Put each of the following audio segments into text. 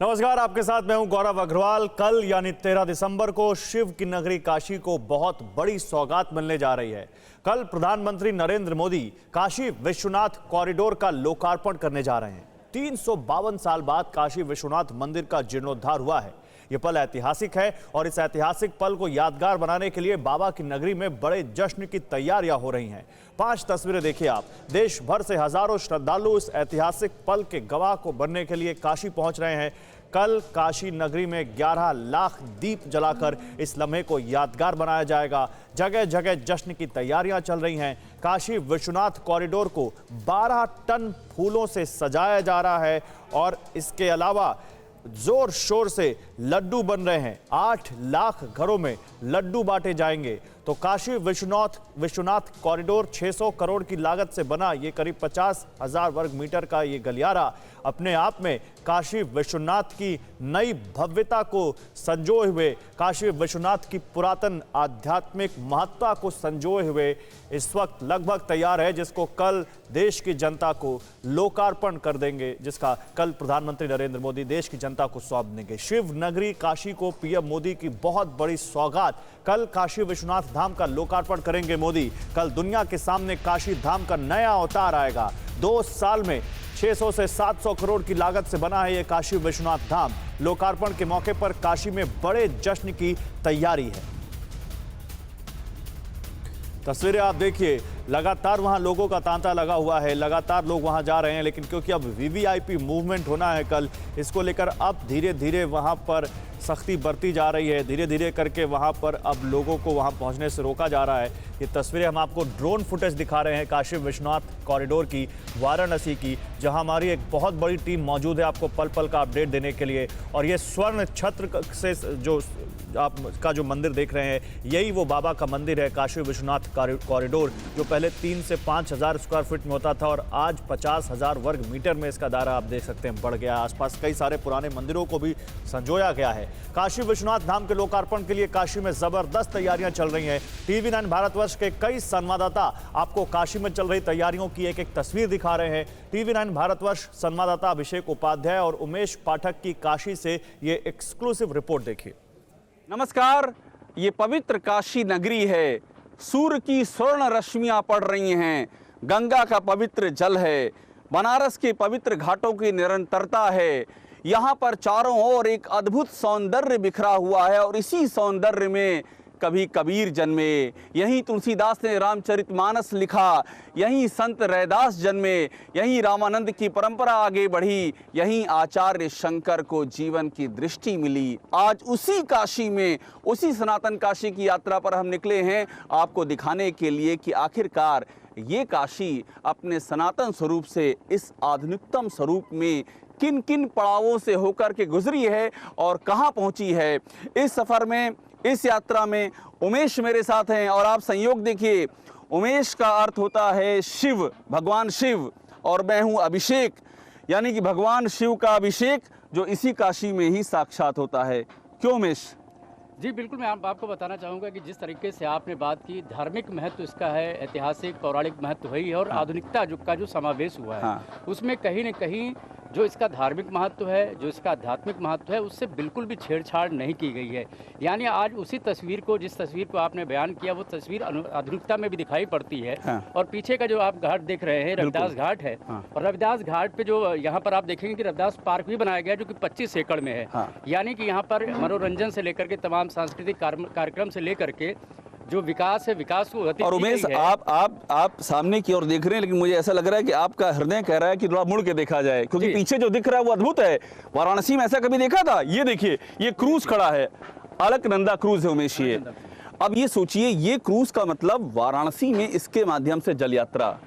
नमस्कार, आपके साथ मैं हूं गौरव अग्रवाल। कल यानी 13 दिसंबर को शिव की नगरी काशी को बहुत बड़ी सौगात मिलने जा रही है। कल प्रधानमंत्री नरेंद्र मोदी काशी विश्वनाथ कॉरिडोर का लोकार्पण करने जा रहे हैं। 352 साल बाद काशी विश्वनाथ मंदिर का जीर्णोद्धार हुआ है। यह पल ऐतिहासिक है और इस ऐतिहासिक पल को यादगार बनाने के लिए बाबा की नगरी में बड़े जश्न की तैयारियां हो रही हैं। 5 तस्वीरें देखिए आप। देश भर से हजारों श्रद्धालु इस ऐतिहासिक पल के गवाह को बनने के लिए काशी पहुंच रहे हैं। कल काशी नगरी में 11 लाख दीप जलाकर इस लम्हे को यादगार बनाया जाएगा। जगह जगह जश्न की तैयारियां चल रही हैं। काशी विश्वनाथ कॉरिडोर को 12 टन फूलों से सजाया जा रहा है और इसके अलावा जोर शोर से लड्डू बन रहे हैं। 8 लाख घरों में लड्डू बांटे जाएंगे। तो काशी विश्वनाथ कॉरिडोर 600 करोड़ की लागत से बना ये करीब 50,000 वर्ग मीटर का ये गलियारा अपने आप में काशी विश्वनाथ की नई भव्यता को संजोए हुए, काशी विश्वनाथ की पुरातन आध्यात्मिक महत्ता को संजोए हुए इस वक्त लगभग तैयार है, जिसको कल देश की जनता को लोकार्पण कर देंगे, जिसका कल प्रधानमंत्री नरेंद्र मोदी देश की जनता को सौंप देंगे। शिव नगरी काशी को पीएम मोदी की बहुत बड़ी सौगात। कल काशी विश्वनाथ धाम का लोकार्पण करेंगे मोदी। कल दुनिया के सामने काशी धाम का नया अवतार आएगा। 2 साल में 600 से 700 करोड़ की लागत से बना है यह काशी विश्वनाथ धाम। लोकार्पण के मौके पर काशी में बड़े जश्न की तैयारी है। तस्वीरें आप देखिए, लगातार वहां लोगों का तांता लगा हुआ है, लगातार लोग वहां जा रहे हैं। लेकिन क्योंकि अब वीवीआईपी मूवमेंट होना है कल, इसको लेकर अब धीरे धीरे वहां पर सख्ती बरती जा रही है। धीरे धीरे करके वहां पर अब लोगों को वहां पहुंचने से रोका जा रहा है। ये तस्वीरें हम आपको ड्रोन फुटेज दिखा रहे हैं काशी विश्वनाथ कॉरिडोर की, वाराणसी की, जहां हमारी एक बहुत बड़ी टीम मौजूद है आपको पल पल का अपडेट देने के लिए। और ये स्वर्ण छत्र से जो आपका जो मंदिर देख रहे हैं, यही वो बाबा का मंदिर है, काशी विश्वनाथ कॉरिडोर, जो पहले 3 से 5,000 स्क्वायर फीट में होता था और आज 50,000 वर्ग मीटर में इसका दायरा आप देख सकते हैं बढ़ गया। आसपास कई सारे पुराने मंदिरों को भी संजोया गया है। काशी विश्वनाथ धाम के लोकार्पण के लिए काशी में जबरदस्त तैयारियां चल रही हैं। TV9 भारतवर्ष के कई संवाददाता आपको काशी में चल रही तैयारियों की एक एक तस्वीर दिखा रहे हैं। TV9 भारतवर्ष संवाददाता अभिषेक उपाध्याय और उमेश पाठक की काशी से ये एक्सक्लूसिव रिपोर्ट देखिए। नमस्कार, ये पवित्र काशी नगरी है। सूर्य की स्वर्ण रश्मियां पड़ रही हैं, गंगा का पवित्र जल है, बनारस के पवित्र घाटों की निरंतरता है। यहाँ पर चारों ओर एक अद्भुत सौंदर्य बिखरा हुआ है और इसी सौंदर्य में कभी कबीर जन्मे, यहीं तुलसीदास ने रामचरितमानस लिखा, यहीं संत रैदास जन्मे, यहीं रामानंद की परंपरा आगे बढ़ी, यहीं आचार्य शंकर को जीवन की दृष्टि मिली। आज उसी काशी में, उसी सनातन काशी की यात्रा पर हम निकले हैं, आपको दिखाने के लिए कि आखिरकार ये काशी अपने सनातन स्वरूप से इस आधुनिकतम स्वरूप में किन किन पड़ावों से होकर के गुजरी है और कहाँ पहुँची है। इस सफ़र में, इस यात्रा में उमेश मेरे साथ हैं और आप संयोग देखिए, उमेश का अर्थ होता है शिव, भगवान शिव, और मैं हूँ अभिषेक, यानी कि भगवान शिव का अभिषेक जो इसी काशी में ही साक्षात होता है। क्यों उमेश? जी बिल्कुल, मैं आपको बताना चाहूँगा कि जिस तरीके से आपने बात की, धार्मिक महत्व इसका है, ऐतिहासिक पौराणिक महत्व वही है और आधुनिकता का जो समावेश हुआ है, उसमें कहीं न कहीं जो इसका धार्मिक महत्व है, जो इसका आध्यात्मिक महत्व है, उससे बिल्कुल भी छेड़छाड़ नहीं की गई है। यानी आज उसी तस्वीर को, जिस तस्वीर को आपने बयान किया, वो तस्वीर आधुनिकता में भी दिखाई पड़ती है। और पीछे का जो आप घाट देख रहे हैं, रविदास घाट है। और रविदास घाट पे जो यहाँ पर आप देखेंगे कि रविदास पार्क भी बनाया गया, जो कि 25 एकड़ में है। यानी कि यहाँ पर मनोरंजन से लेकर के तमाम सांस्कृतिक कार्यक्रम से लेकर के जो विकास है, विकास को गति। और उमेश, आप सामने की ओर देख रहे हैं, लेकिन मुझे ऐसा लग रहा है कि आपका हृदय कह रहा है कि थोड़ा मुड़ के देखा जाए, क्योंकि पीछे जो दिख रहा है वो अद्भुत है। वाराणसी में ऐसा कभी देखा था? ये देखिए, ये क्रूज खड़ा है, अलकनंदा क्रूज है उमेश। ये अब ये सोचिए, ये क्रूज का मतलब वाराणसी में इसके माध्यम से जल यात्रा,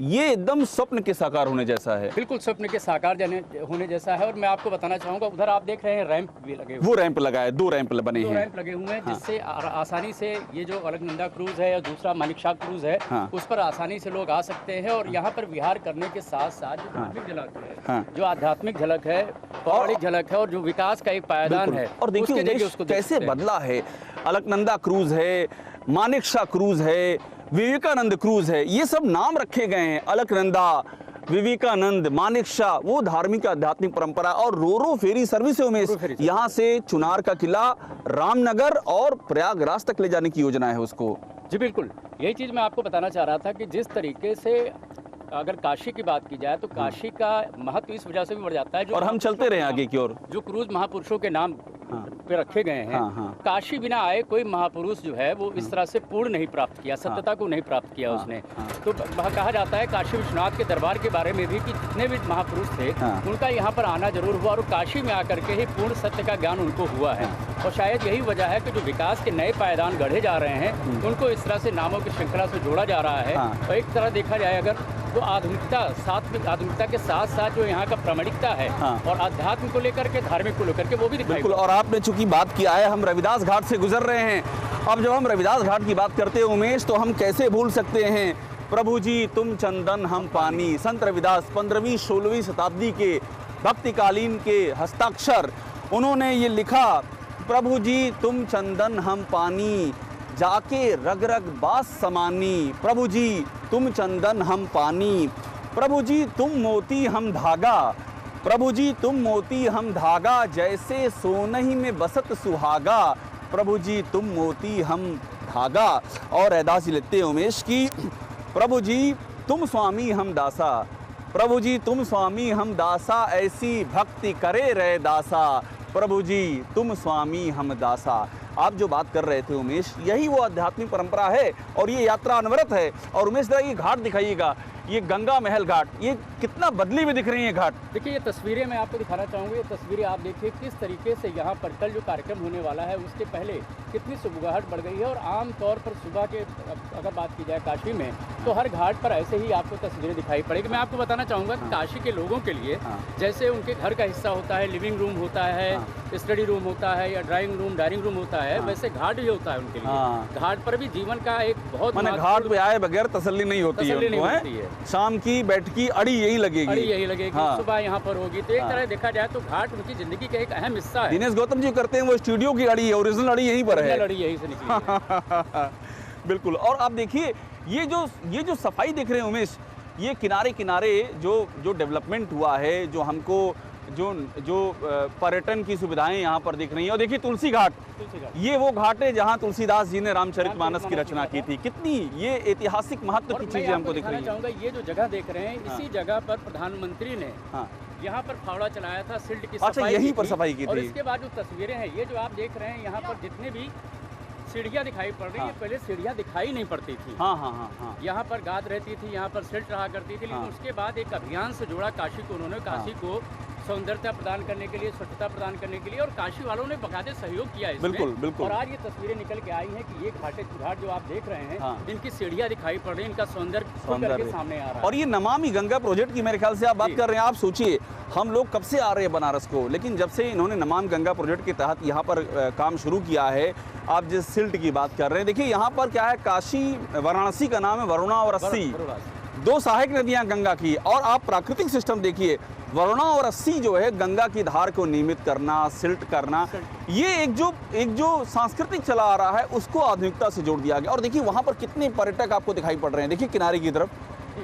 ये एकदम स्वप्न के साकार होने जैसा है। बिल्कुल स्वप्न के साकार होने जैसा है। और मैं आपको बताना चाहूँगा, उधर आप देख रहे हैं रैंप भी लगे हुए, वो रैंप लगा है, 2 रैंप बने हैं, 2 रैंप लगे हुए हैं, जिससे आसानी से ये जो अलकनंदा क्रूज है और दूसरा मानिकशाह क्रूज है, उस पर आसानी से लोग आ सकते हैं। और यहाँ पर विहार करने के साथ साथ जो धार्मिक झलक है, जो आध्यात्मिक झलक है, पौराणिक झलक है और जो विकास का एक पायदान है, और देखिए उसको कैसे बदला है। अलकनंदा क्रूज है, मानिकशाह क्रूज है, विवेकानंद क्रूज है, ये सब नाम रखे गए हैं। अलकनंदा, विवेकानंद, मानेकशॉ, वो धार्मिक आध्यात्मिक परंपरा, और रोरो फेरी सर्विस है उमेश। यहाँ से चुनार का किला, रामनगर और प्रयागराज तक ले जाने की योजना है उसको। जी बिल्कुल, यही चीज़ मैं आपको बताना चाह रहा था कि जिस तरीके से अगर काशी की बात की जाए तो काशी का महत्व इस वजह से भी बढ़ जाता है जो, और हम चलते रहे आगे की ओर, जो क्रूज महापुरुषों के नाम पे रखे गए हैं। काशी बिना आए कोई महापुरुष जो है वो इस तरह से पूर्ण नहीं प्राप्त किया, सत्यता को नहीं प्राप्त किया उसने। तो कहा जाता है काशी विश्वनाथ के दरबार के बारे में भी कि जितने भी महापुरुष थे उनका यहाँ पर आना जरूर हुआ और काशी में आकर के ही पूर्ण सत्य का ज्ञान उनको हुआ है। और शायद यही वजह है कि जो विकास के नए पायदान गढ़े जा रहे हैं उनको इस तरह से नामों की श्रृंखला से जोड़ा जा रहा है। तो एक तरह देखा जाए अगर तो आधुनिकता के साथ साथ जो यहाँ का प्रामाणिकता है और आध्यात्म को लेकर के, धार्मिक को लेकर के, वो भी दिखाई। बिल्कुल, और आपने चूंकि बात किया है, हम रविदास घाट से गुजर रहे हैं। अब जब हम रविदास घाट की बात करते हैं उमेश, तो हम कैसे भूल सकते हैं प्रभु जी तुम चंदन हम पानी। संत रविदास 15वीं-16वीं शताब्दी के भक्तिकालीन के हस्ताक्षर, उन्होंने ये लिखा, प्रभु जी तुम चंदन हम पानी, जाके रग रग बास समानी। प्रभु जी तुम चंदन हम पानी, प्रभु जी तुम मोती हम धागा, प्रभु जी तुम मोती हम धागा, जैसे सोनही में बसत सुहागा, प्रभु जी तुम मोती हम धागा। और रैदास जी लिखते हैं उमेश की, प्रभु जी तुम स्वामी हम दासा, प्रभु जी तुम स्वामी हम दासा, ऐसी भक्ति करे रे दासा, प्रभु जी तुम स्वामी हम दासा। आप जो बात कर रहे थे उमेश, यही वो आध्यात्मिक परंपरा है और ये यात्रा अनवरत है। और उमेश दा, ये घाट दिखाइएगा, ये गंगा महल घाट, ये कितना बदली में दिख रही है घाट। देखिए ये तस्वीरें मैं आपको दिखाना चाहूँगी। ये तस्वीरें आप देखिए किस तरीके से यहाँ पर कल जो कार्यक्रम होने वाला है उसके पहले कितनी सुबुगाहट बढ़ गई है। और आम तौर पर सुबह के अगर बात की जाए काशी में तो हर घाट पर ऐसे ही आपको तस्वीरें दिखाई पड़ेगी। मैं आपको बताना चाहूँगा कि काशी के लोगों के लिए जैसे उनके घर का हिस्सा होता है, लिविंग रूम होता है, स्टडी रूम होता है या ड्राइंग रूम, डाइनिंग रूम होता है, वैसे घाट भी होता है उनके लिए। घाट पर भी जीवन का एक बहुत, घाट पे आए बगैर तसल्ली नहीं होती है। शाम की बैठकी अड़ी यही लगेगी, सुबह यहाँ पर होगी। तो एक तरह देखा जाए तो घाट उनकी जिंदगी का एक अहम हिस्सा है। दिनेश गौतम जी करते हैं वो स्टूडियो की अड़ी है, ओरिजिनल अड़ी यहीं पर है, अड़ी यहीं से निकली। बिल्कुल। और आप देखिए ये जो सफाई देख रहे हैं उमेश, ये किनारे किनारे जो डेवलपमेंट हुआ है, जो हमको जो पर्यटन की सुविधाएं यहाँ पर दिख रही हैं। और देखिए तुलसी घाट, ये वो घाट है जहाँ तुलसीदास जी ने रामचरितमानस की रचना की थी। कितनी ये ऐतिहासिक महत्व की चीजें हमको दिख रही हैं। ये जो जगह देख रहे हैं, इसी जगह पर प्रधानमंत्री ने यहाँ पर फावड़ा चलाया था, सिल्ट की सफाई, यहीं पर सफाई की थी। और इसके बाद जो तस्वीरें हैं, ये जो आप देख रहे हैं, यहाँ पर जितने भी सीढ़ियाँ दिखाई पड़ रही है, पहले सीढ़ियाँ दिखाई नहीं पड़ती थी। यहाँ पर गाद रहती थी, यहाँ पर सिल्ट रहा करती थी। लेकिन उसके बाद एक अभियान से जोड़ा काशी को, उन्होंने काशी को सौंदर्यता प्रदान करने के लिए, स्वच्छता प्रदान करने के लिए, और काशी वालों ने बकायदे सहयोग किया इसमें। बिल्कुल। और आज ये तस्वीरें निकल के आई हैं कि ये घाट जो आप देख रहे हैं, इनकी सीढ़ियाँ दिखाई पड़ रही हैं, इनका सौंदर्य सामने आ रहा है। और ये नमामि गंगा प्रोजेक्ट की मेरे ख्याल से आप बात कर रहे हैं। आप सोचिए, हम लोग कब से आ रहे हैं बनारस को, लेकिन जब से इन्होंने नमामि गंगा प्रोजेक्ट के तहत यहाँ पर काम शुरू किया है, आप जिस सिल्ट की बात कर रहे हैं, देखिए यहाँ पर क्या है, काशी वाराणसी का नाम है वरुणा और अस्सी, दो सहायक नदियाँ गंगा की। और आप प्राकृतिक सिस्टम देखिए, वरुणा और अस्सी जो है गंगा की धार को नियमित करना, सिल्ट करना, ये एक जो सांस्कृतिक चला आ रहा है उसको आधुनिकता से जोड़ दिया गया। और देखिए वहाँ पर कितने पर्यटक आपको दिखाई पड़ रहे हैं, देखिए किनारे की तरफ,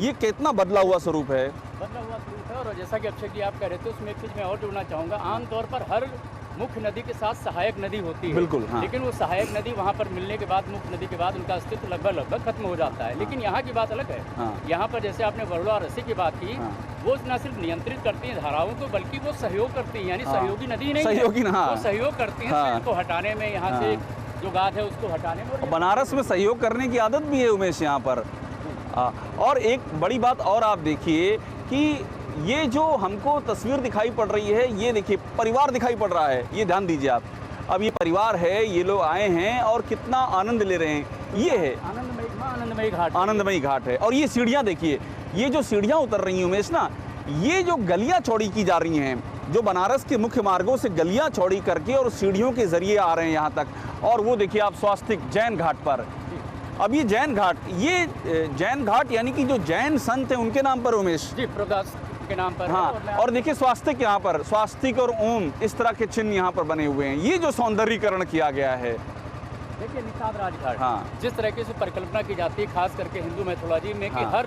ये कितना बदला हुआ स्वरूप है। और जैसा कि अक्षय जी आप कह रहे थे, उसमें एक चीज़ मैं और जोड़ना चाहूँगा। आमतौर पर हर मुख्य नदी के साथ सहायक नदी होती है, बिल्कुल, लेकिन वो सहायक नदी वहाँ पर मिलने के बाद, मुख्य नदी के बाद उनका अस्तित्व लगभग खत्म हो जाता है। लेकिन यहाँ की बात अलग है। यहाँ पर जैसे आपने वरुणा और अस्सी की बात की, वो न सिर्फ नियंत्रित करती हैं धाराओं को, बल्कि वो सहयोग करती हैं, यानी सहयोगी नदी नहीं है, वो सहयोग करती हैं इसको हटाने में, यहाँ से जो गाद है उसको हटाने में। बनारस में सहयोग करने की आदत भी है उमेश यहाँ पर। और एक बड़ी बात और आप देखिए कि ये जो हमको तस्वीर दिखाई पड़ रही है, ये देखिए परिवार दिखाई पड़ रहा है, ये ध्यान दीजिए आप। अब ये परिवार है, ये लोग आए हैं और कितना आनंद ले रहे हैं। ये है आनंदमयी घाट है। और ये सीढ़ियाँ देखिए, ये जो सीढ़ियाँ उतर रही हैं उमेश ना, ये जो गलियाँ चौड़ी की जा रही हैं, जो बनारस के मुख्य मार्गों से गलियाँ चौड़ी करके और सीढ़ियों के जरिए आ रहे हैं यहाँ तक। और वो देखिए आप स्वास्तिक जैन घाट पर, अब ये जैन घाट यानी कि जो जैन संत हैं उनके नाम पर उमेश जी, प्रभुदास के नाम पर। और देखिए स्वास्तिक, यहाँ पर स्वास्तिक और ओम इस तरह के चिन्ह यहाँ पर बने हुए हैं। ये जो सौंदर्यीकरण किया गया है, देखिए निषाद राजघाट, जिस तरीके से परिकल्पना की जाती है, खास करके हिंदू मैथोलॉजी में, कि हर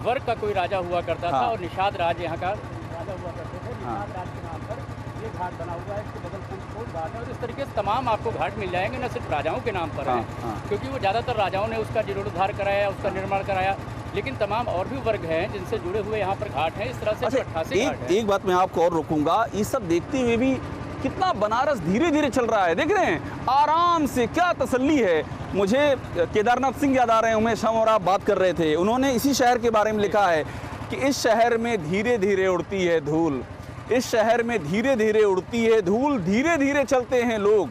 वर्ग का कोई राजा हुआ करता था हाँ। और निषाद राज यहाँ का राजा हुआ करते थे। निषाद राज के नाम पर ये घाट बना हुआ है, इसके बगल फूल घाट है और इस तरीके से तमाम आपको घाट मिल जाएंगे, न सिर्फ राजाओं के नाम पर हाँ, हैं, हाँ। क्योंकि वो ज़्यादातर राजाओं ने उसका जीर्णोद्धार कराया, उसका निर्माण कराया, लेकिन तमाम और भी वर्ग हैं जिनसे जुड़े हुए यहाँ पर घाट हैं। इस तरह से अच्छा 88 घाट हैं। एक बात मैं आपको और रोकूंगा, ये सब देखते हुए भी कितना बनारस धीरे धीरे चल रहा है, देख रहे हैं आराम से, क्या तसल्ली है। मुझे केदारनाथ सिंह याद आ रहे हैं, उमेश हम और आप बात कर रहे थे, उन्होंने इसी शहर के बारे में लिखा है कि इस शहर में धीरे धीरे उड़ती है धूल, इस शहर में धीरे धीरे उड़ती है धूल, धीरे धीरे चलते हैं लोग,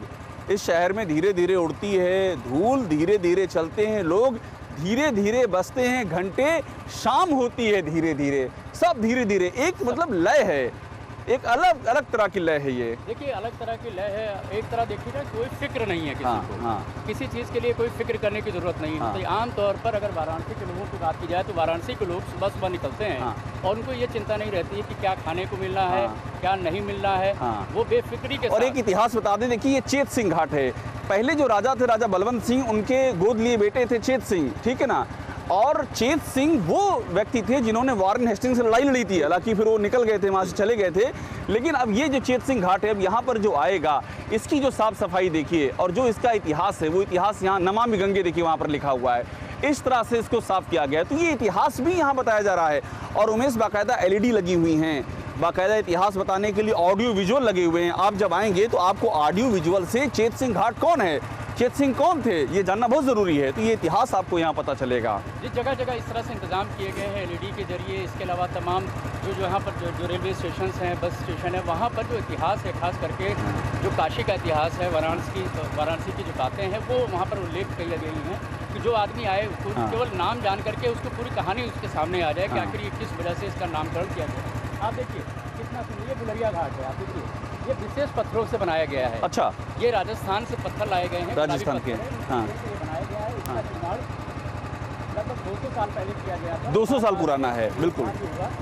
इस शहर में धीरे धीरे उड़ती है धूल, धीरे धीरे चलते हैं लोग, धीरे धीरे बसते हैं घंटे, शाम होती है धीरे धीरे, सब धीरे धीरे, एक मतलब लय है, एक अलग अलग तरह की लय है ये। देखिए अलग तरह की लय है, एक तरह देखिए ना, कोई फिक्र नहीं है किसी हाँ, को, हाँ। किसी चीज़ के लिए कोई फिक्र करने की ज़रूरत नहीं है। हाँ। तो आमतौर पर अगर वाराणसी के लोगों की बात की जाए तो वाराणसी के लोग सुबह सुबह निकलते हैं हाँ। और उनको ये चिंता नहीं रहती है कि क्या खाने को मिलना है, हाँ। क्या नहीं मिलना है, हाँ। वो बेफिक्री के और साथ। एक इतिहास बता दें, देखिए ये चेत सिंह घाट है, पहले जो राजा थे राजा बलवंत सिंह, उनके गोद लिए बेटे थे चेत सिंह, ठीक है ना। और चेत सिंह वो व्यक्ति थे जिन्होंने वारन हेस्टिंग्स से लड़ाई लड़ी थी, हालांकि फिर वो निकल गए थे, वहाँ से चले गए थे। लेकिन अब ये जो चेत सिंह घाट है, अब यहाँ पर जो आएगा, इसकी जो साफ सफाई देखिए और जो इसका इतिहास है, वो इतिहास यहाँ नमामि गंगे देखिए वहाँ पर लिखा हुआ है, इस तरह से इसको साफ किया गया है। तो ये इतिहास भी यहाँ बताया जा रहा है। और उमेश बाकायदा LED लगी हुई हैं, बाकायदा इतिहास बताने के लिए ऑडियो विजुअल लगे हुए हैं। आप जब आएंगे तो आपको ऑडियो विजुअल से चेत सिंह घाट कौन है, चेत सिंह कौन थे, ये जानना बहुत ज़रूरी है। तो ये इतिहास आपको यहाँ पता चलेगा। जिस जगह जगह इस तरह से इंतजाम किए गए हैं LED के जरिए, इसके अलावा तमाम जो यहाँ पर जो रेलवे स्टेशन हैं, बस स्टेशन है, वहाँ पर जो इतिहास है, खास करके जो काशी का इतिहास है, वाराणसी की जो बातें हैं, वो वहाँ पर उल्लेख की गई हैं कि जो आदमी आए उसको हाँ। केवल नाम जान करके उसको पूरी कहानी उसके सामने आ जाए कि हाँ। आखिर ये किस वजह से इसका नामकरण किया गया। आप देखिए कितना सुंदर, ये गुलरिया घाट है, आप देखिए ये विशेष पत्थरों से बनाया गया है। अच्छा, ये राजस्थान से पत्थर लाए गए हैं, राजस्थान के, हाँ। ये बनाया गया है। इसका निर्माण लगभग 200 साल पहले किया गया था। 200 साल पुराना है, बिल्कुल।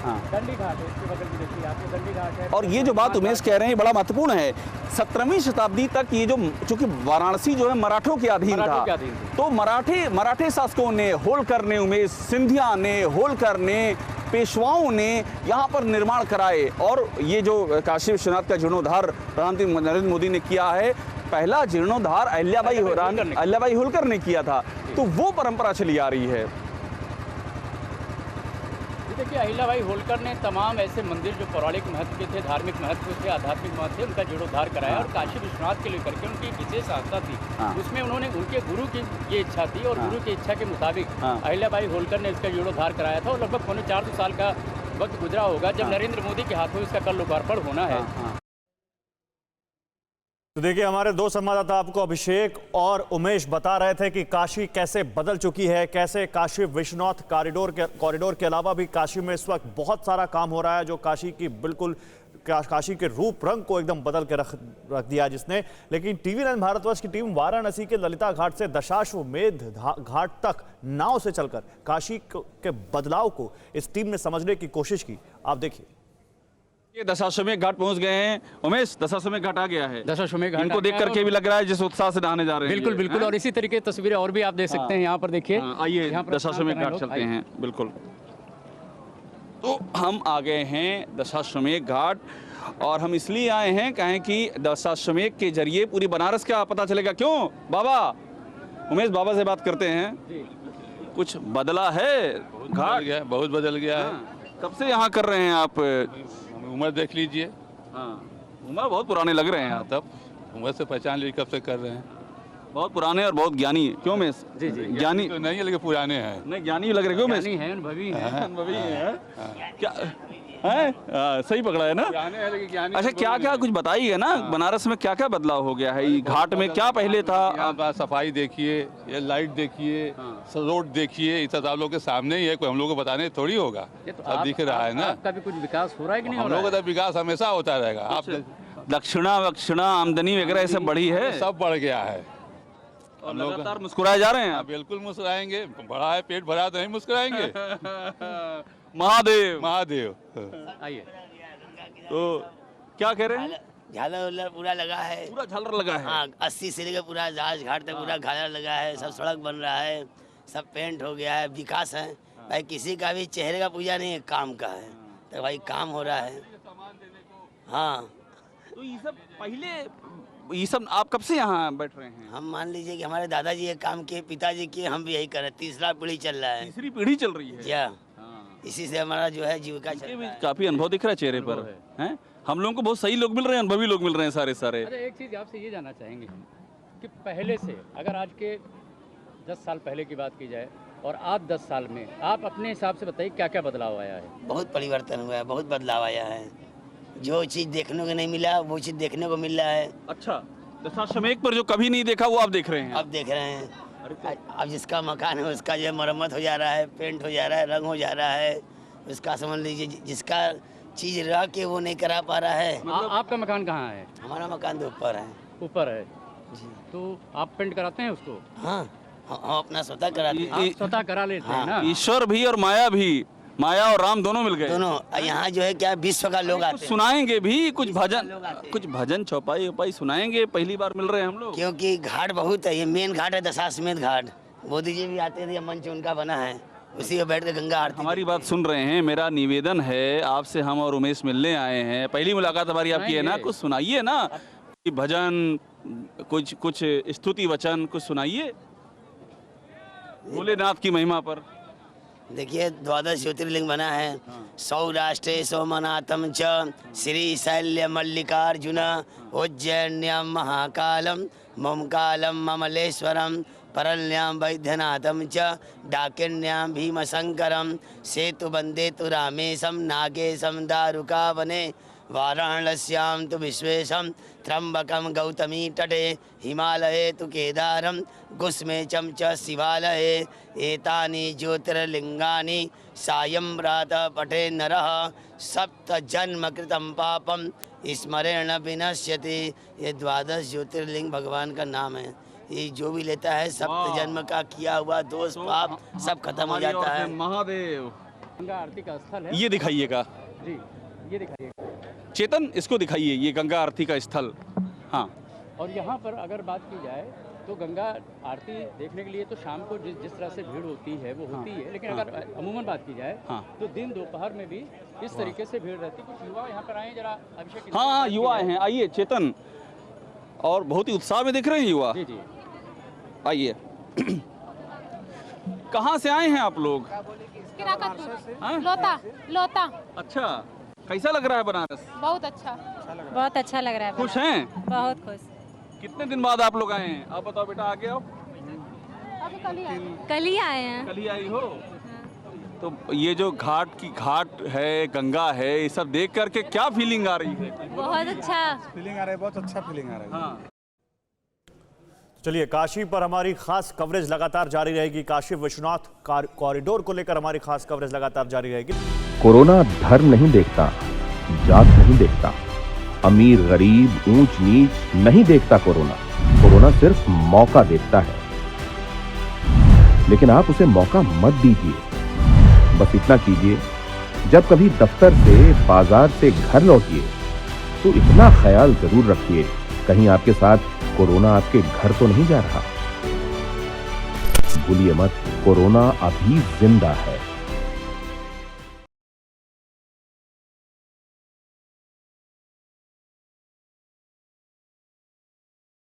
हाँ। दंडी घाट है, इसके बगल में देखिए आपको दंडी घाट है। और ये जो बात उमेश कह रहे हैं बड़ा महत्वपूर्ण है। 17वीं शताब्दी तक ये जो, चूंकि वाराणसी जो है मराठों के अधीन मराठों के था, अधीन थी। तो मराठे शासकों ने, होलकर ने, उमेश सिंधिया ने, होलकर ने, पेशवाओं ने यहाँ पर निर्माण कराए। और ये जो काशी विश्वनाथ का जीर्णोद्धार प्रधानमंत्री नरेंद्र मोदी ने किया है, पहला जीर्णोद्धार अहिल्याबाई होलकर ने किया था। तो वो परंपरा चली आ रही है। देखिए अहिल्याबाई होलकर ने तमाम ऐसे मंदिर जो पौराणिक महत्व के थे, धार्मिक महत्व थे, आध्यात्मिक महत्व थे, उनका जीर्णोद्धार कराया। और काशी विश्वनाथ के लेकर के उनकी विशेष आस्था थी। हाँ। उसमें उन्होंने, उनके गुरु की ये इच्छा थी और हाँ। गुरु की इच्छा के मुताबिक हाँ। अहिल्याबाई होलकर ने इसका जीर्णोद्धार कराया था। और लगभग 400 साल का वक्त गुजरा होगा जब हाँ। नरेंद्र मोदी के हाथों इसका कल लोकार्पण होना है। तो देखिए हमारे दो संवाददाता आपको अभिषेक और उमेश बता रहे थे कि काशी कैसे बदल चुकी है, कैसे काशी विश्वनाथ कॉरिडोर के अलावा भी काशी में इस वक्त बहुत सारा काम हो रहा है जो काशी की बिल्कुल काशी के रूप रंग को एकदम बदल के रख दिया जिसने। लेकिन TV9 भारतवर्ष की टीम वाराणसी के ललिता घाट से दशाश्वमेध घाट तक नाव से चलकर काशी के बदलाव को इस टीम ने समझने की कोशिश की। आप देखिए ये दशाश्वमेध घाट पहुंच गए हैं। उमेश, दशाश्वमेध घाट आ गया है। दशाश्वमेध घाट इनको देख करके भी लग रहा है जिस उत्साह से नहाने जा रहे हैं। बिल्कुल बिल्कुल। और इसी तरीके की तस्वीरें और भी आप देख सकते हैं यहाँ पर, देखिए। आइए दशाश्वमेध घाट चलते हैं। बिल्कुल। तो हम आ गए हैं दशाश्वमेध घाट और हम इसलिए आए हैं कहें कि दशाश्वमेध के जरिए पूरी बनारस का पता चलेगा। क्यों बाबा? उमेश बाबा से बात करते हैं। कुछ बदला है घाट? बहुत बदल गया है। कब से यहाँ कर रहे हैं आप? उम्र देख लीजिए। हाँ, उम्र बहुत पुराने लग रहे हैं आप। तब उम्र से पहचान लीजिए कब से कर रहे हैं। बहुत पुराने और बहुत ज्ञानी। क्यों में? जी जी। ज्ञानी तो नहीं है लेकिन पुराने हैं। नहीं, ज्ञानी लग रहे। क्यों में? ज्ञानी है, अनुभवी है। अनुभवी है। क्या है? सही पकड़ा है ना? पुराने हैं लेकिन ज्ञानी। अच्छा, क्या क्या कुछ बताइए ना, बनारस में क्या क्या बदलाव हो गया है? ये घाट में क्या पहले था? आप सफाई देखिए, ये लाइट देखिए, रोड देखिए, इस सब लोग के सामने ही है, कोई हम लोग को बताने थोड़ी होगा। ये तो सब दिख रहा है ना। आपका भी कुछ विकास हो रहा है कि नहीं हो हम रहा लोग है? का तो विकास हमेशा होता रहेगा। आप दक्षिणा आमदनी वगैरह ये सब बढ़ी है। सब बढ़ गया है। और लगातार मुस्कुराए जा रहे हैं हाँ, आप। बिल्कुल मुस्कुराएंगे। बड़ा है, पेट भरा तो नहीं मुस्कुराएंगे। महादेव। महादेव। आइए। तो क्या कह रहे हैं? झालर उलर पूरा लगा है। पूरा झालर लगा है। हाँ, 80 से लेकर पूरा जहाज घाट तक पूरा झालर लगा है। सब सड़क बन रहा है, सब पेंट हो गया है, विकास है। भाई किसी का भी चेहरे का पूजा नहीं है, काम का है। तो भाई काम हो रहा है। हाँ, तो ये सब पहले, ये सब आप कब से यहाँ बैठ रहे हैं? हम मान लीजिए कि हमारे दादाजी ये काम किए, पिताजी किए, हम भी यही कर रहे हैं। तीसरा पीढ़ी चल रहा है। तीसरी पीढ़ी चल रही है। क्या हाँ। इसी से हमारा जो है जीविका चल ये भी रहा है। काफी अनुभव दिख रहा है चेहरे पर, हैं? हम लोगों को बहुत सही लोग मिल रहे हैं, अनुभवी लोग मिल रहे हैं सारे सारे। अच्छा, एक चीज़ आपसे ये जानना चाहेंगे हम कि पहले से अगर आज के 10 साल पहले की बात की जाए और आज 10 साल में आप अपने हिसाब से बताइए क्या क्या बदलाव आया है? बहुत परिवर्तन हुआ है, बहुत बदलाव आया है। जो चीज़ देखने को नहीं मिला वो चीज़ देखने को मिल रहा है। अच्छा, दशाश्वमेध पर जो कभी नहीं देखा वो आप देख रहे हैं? अब देख रहे हैं। अब जिसका मकान है उसका जो है मरम्मत हो जा रहा है, पेंट हो जा रहा है, रंग हो जा रहा है। उसका समझ लीजिए जिसका चीज़ रह के वो नहीं करा पा रहा है। आपका मकान कहाँ है? हमारा मकान तो ऊपर है ऊपर है जी। तो आप पेंट कराते हैं उसको? हाँ, हम अपना स्वतः कराते हैं। आप स्वतः करा लेते हैं ना? ईश्वर भी और माया भी, माया और राम दोनों मिल गए। दोनों यहाँ जो है क्या विश्व का लोग कुछ आते हैं, सुनाएंगे भी, कुछ भजन, लोग आते हैं। कुछ भजन चौपाई उपाई सुनाएंगे। पहली बार मिल रहे हैं हम लोग। क्योंकि घाट बहुत है। ये मेन घाट है दशाश्वमेध घाट। मोदी जी भी आते थे, मंच उनका बना है, उसी में बैठ के गंगा आरती। हमारी बात सुन रहे हैं, मेरा निवेदन है आपसे, हम और उमेश मिलने आए हैं, पहली मुलाकात हमारी आपकी है ना, कुछ सुनाइए ना, कि भजन, कुछ स्तुति वचन कुछ सुनाइए भोलेनाथ की महिमा पर। देखिए 12 ज्योतिर्लिंग बना है। सौराष्ट्रे सोमनाथम च श्री शैल्य मल्लिकार्जुन उज्जैन्यम महाकालम ममकालम ममलेश्वरम परल्यां वैद्यनाथम च डाकिन्यां भीमशंकरम सेतु वंदे तु रामेशम नागेशम दारुकावने वाराणस्यां तु विश्वेशम त्र्यंबकम गौतमी तटे हिमालये तु केदारम गुस्मेचम च शिवालये एतानि ज्योतिर्लिंगानि सायं प्रातः पठे नरः सप्त जन्म कृतं पापम स्मरेण विनश्यति। ये 12 ज्योतिर्लिंग भगवान का नाम है। ये जो भी लेता है सप्त जन्म का किया हुआ दोष पाप सब खत्म हो जाता है। महादेव, गंगा आरती का स्थल है ये दिखाइएगा जी, ये दिखाइए। चेतन, इसको दिखाइए, ये गंगा आरती का स्थल। हाँ, और यहाँ पर अगर बात की जाए तो गंगा आरती देखने के लिए तो शाम को जिस तरह से भीड़ होती है वो होती है, लेकिन अगर अमूमन बात की जाए तो दिन दोपहर में भी इस तरीके से भीड़ रहती है। कुछ युवा यहाँ पर आए, जरा अभिषेक। हाँ, युवा हैं, आइए चेतन, और बहुत ही उत्साह में दिख रहे हैं युवा। जी जी, आइए। कहाँ से आए हैं आप लोग? किराकतपुर, लोता। अच्छा, कैसा लग रहा है बनारस? बहुत अच्छा लग रहा है। खुश हैं? बहुत खुश। कितने दिन बाद आप लोग आए हैं? आप बताओ बेटा, आगे आओ। अभी कल ही आए हैं। कल ही आई हो? तो ये जो घाट है, गंगा है, ये सब देख करके क्या फीलिंग आ रही है? बहुत अच्छा फीलिंग आ रहा है, बहुत अच्छा फीलिंग आ रहा है। हाँ, चलिए, काशी पर हमारी खास कवरेज लगातार जारी रहेगी। काशी विश्वनाथ कॉरिडोर को लेकर हमारी खास कवरेज लगातार जारी रहेगी। कोरोना धर्म नहीं देखता, जात नहीं देखता, अमीर गरीब ऊंच नीच नहीं देखता। कोरोना सिर्फ मौका देखता है, लेकिन आप उसे मौका मत दीजिए। बस इतना कीजिए, जब कभी दफ्तर से, बाजार से घर लौटिए तो इतना ख्याल जरूर रखिए, कहीं आपके साथ कोरोना आपके घर तो नहीं जा रहा। भूलिए मत, कोरोना अभी जिंदा है।